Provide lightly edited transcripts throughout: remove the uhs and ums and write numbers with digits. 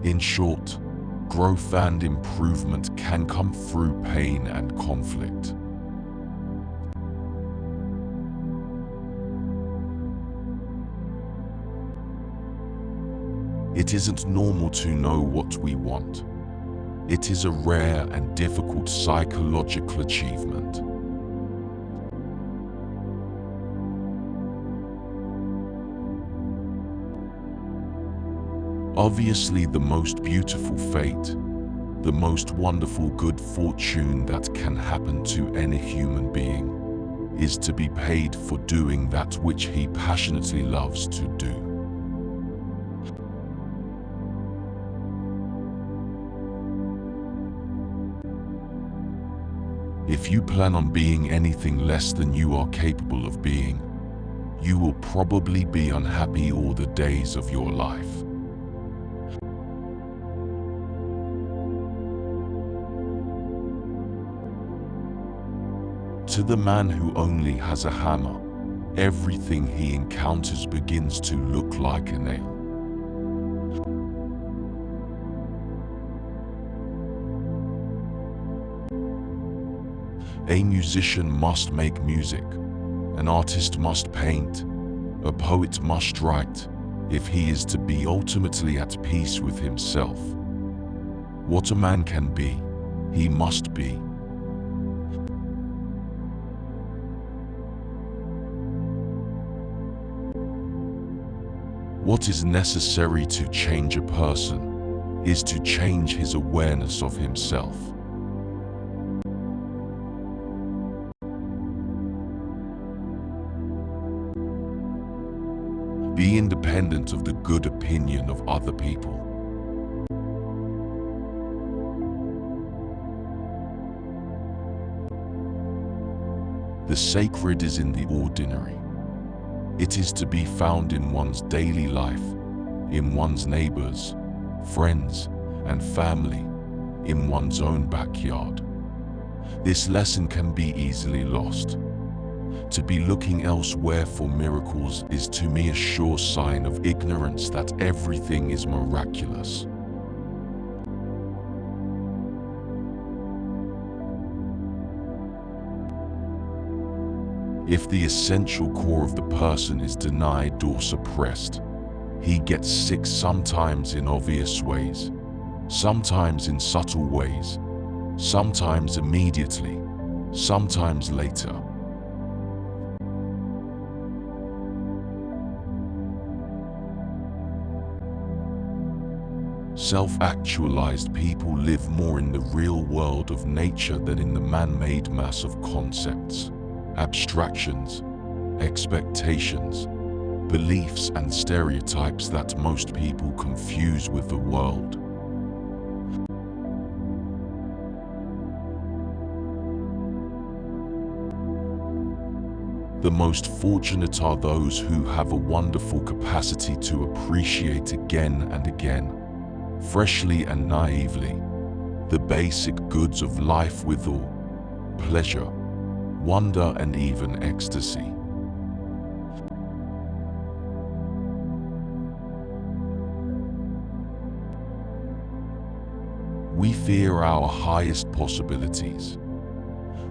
In short, growth and improvement can come through pain and conflict. It isn't normal to know what we want. It is a rare and difficult psychological achievement. Obviously, the most beautiful fate, the most wonderful good fortune that can happen to any human being, is to be paid for doing that which he passionately loves to do. If you plan on being anything less than you are capable of being, you will probably be unhappy all the days of your life. To the man who only has a hammer, everything he encounters begins to look like a nail. A musician must make music, an artist must paint, a poet must write, if he is to be ultimately at peace with himself. What a man can be, he must be. What is necessary to change a person is to change his awareness of himself. Be independent of the good opinion of other people. The sacred is in the ordinary. It is to be found in one's daily life, in one's neighbors, friends, and family, in one's own backyard. This lesson can be easily lost. To be looking elsewhere for miracles is to me a sure sign of ignorance that everything is miraculous. If the essential core of the person is denied or suppressed, he gets sick, sometimes in obvious ways, sometimes in subtle ways, sometimes immediately, sometimes later. Self-actualized people live more in the real world of nature than in the man-made mass of concepts, abstractions, expectations, beliefs and stereotypes that most people confuse with the world. The most fortunate are those who have a wonderful capacity to appreciate again and again, freshly and naively, the basic goods of life with awe, pleasure, wonder and even ecstasy. We fear our highest possibilities.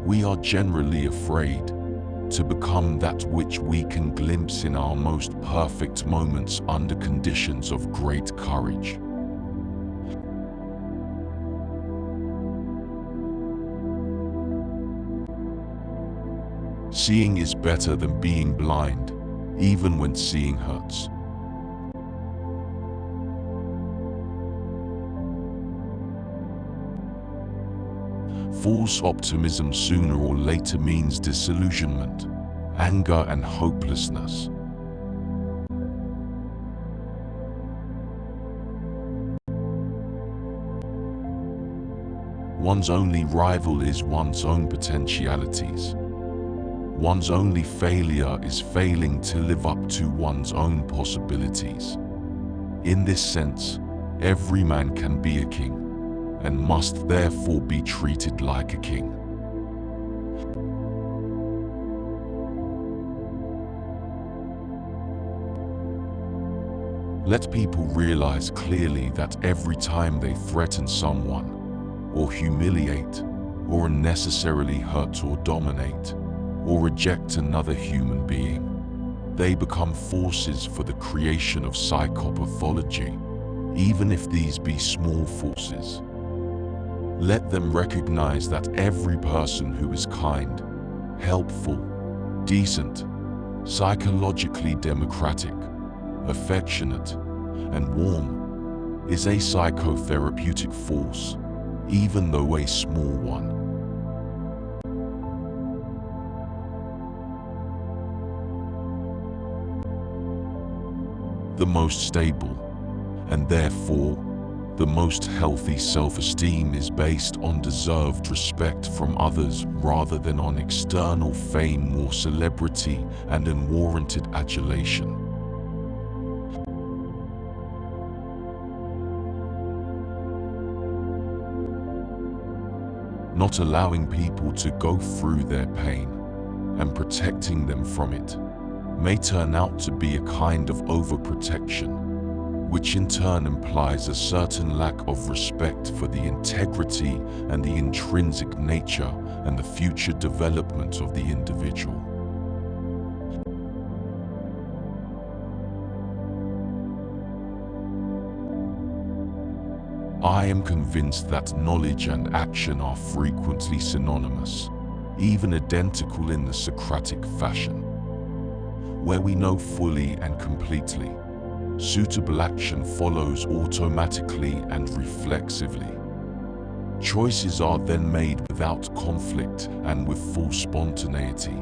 We are generally afraid to become that which we can glimpse in our most perfect moments under conditions of great courage. Seeing is better than being blind, even when seeing hurts. False optimism sooner or later means disillusionment, anger and hopelessness. One's only rival is one's own potentialities. One's only failure is failing to live up to one's own possibilities. In this sense, every man can be a king, and must therefore be treated like a king. Let people realize clearly that every time they threaten someone, or humiliate, or unnecessarily hurt or dominate, or reject another human being, they become forces for the creation of psychopathology, even if these be small forces. Let them recognize that every person who is kind, helpful, decent, psychologically democratic, affectionate, and warm is a psychotherapeutic force, even though a small one. The most stable, and therefore the most healthy self-esteem is based on deserved respect from others rather than on external fame or celebrity and unwarranted adulation. Not allowing people to go through their pain and protecting them from it may turn out to be a kind of overprotection, which in turn implies a certain lack of respect for the integrity and the intrinsic nature and the future development of the individual. I am convinced that knowledge and action are frequently synonymous, even identical in the Socratic fashion. Where we know fully and completely, suitable action follows automatically and reflexively. Choices are then made without conflict and with full spontaneity.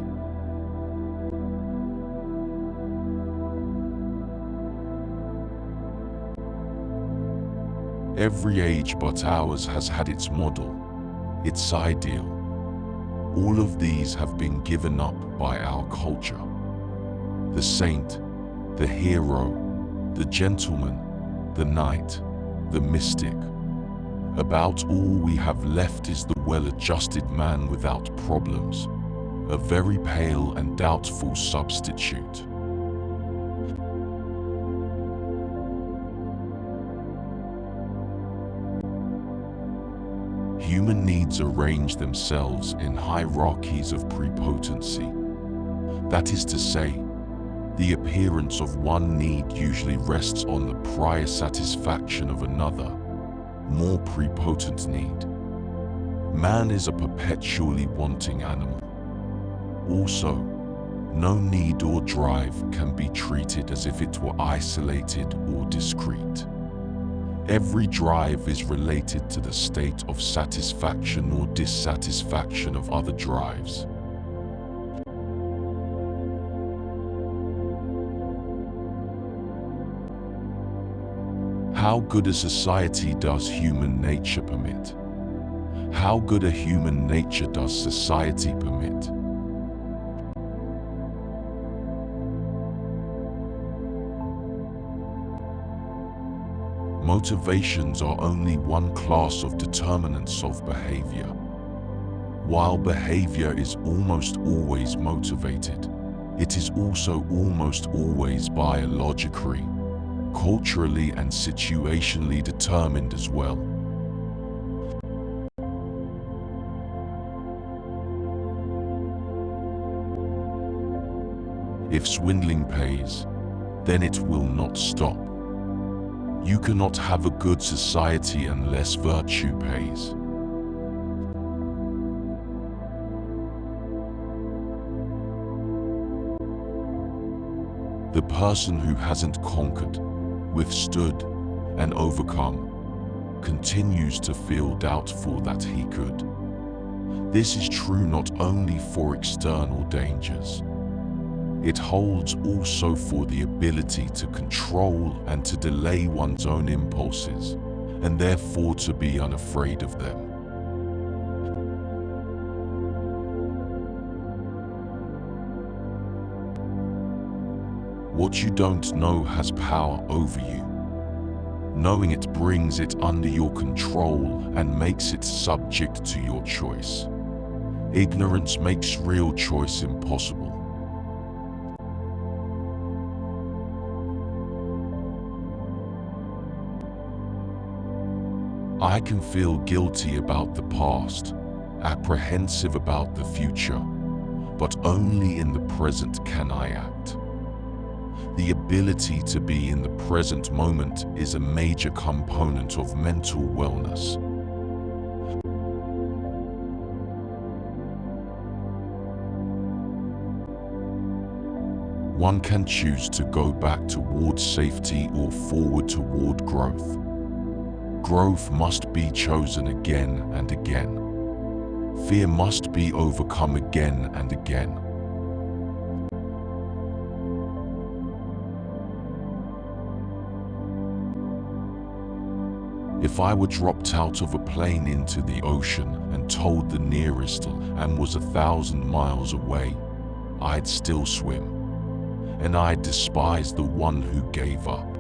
Every age but ours has had its model, its ideal. All of these have been given up by our culture. The saint, the hero, the gentleman, the knight, the mystic. About all we have left is the well-adjusted man without problems, a very pale and doubtful substitute. Human needs arrange themselves in hierarchies of prepotency. That is to say, the appearance of one need usually rests on the prior satisfaction of another, more prepotent need. Man is a perpetually wanting animal. Also, no need or drive can be treated as if it were isolated or discrete. Every drive is related to the state of satisfaction or dissatisfaction of other drives. How good a society does human nature permit? How good a human nature does society permit? Motivations are only one class of determinants of behavior. While behavior is almost always motivated, it is also almost always biologically, culturally and situationally determined as well. If swindling pays, then it will not stop. You cannot have a good society unless virtue pays. The person who hasn't conquered, withstood, and overcome continues to feel doubtful that he could. This is true not only for external dangers. It holds also for the ability to control and to delay one's own impulses, and therefore to be unafraid of them. What you don't know has power over you. Knowing it brings it under your control and makes it subject to your choice. Ignorance makes real choice impossible. 」 . 。 . 」 . 」 . 」 . 」 . 」 . 」 . 」 . 」 . 」 . 」 . 」 . 」 . 」 . 」 . 」 . 」 . 」 . 」 . 」 . 」 . 」 . 」 . 」 . 」 . 」 . 」 . I can feel guilty about the past, apprehensive about the future, but only in the present can I act. The ability to be in the present moment is a major component of mental wellness. One can choose to go back towards safety or forward toward growth. Growth must be chosen again and again. Fear must be overcome again and again. If I were dropped out of a plane into the ocean and told the nearest land was 1,000 miles away, I'd still swim. And I'd despise the one who gave up.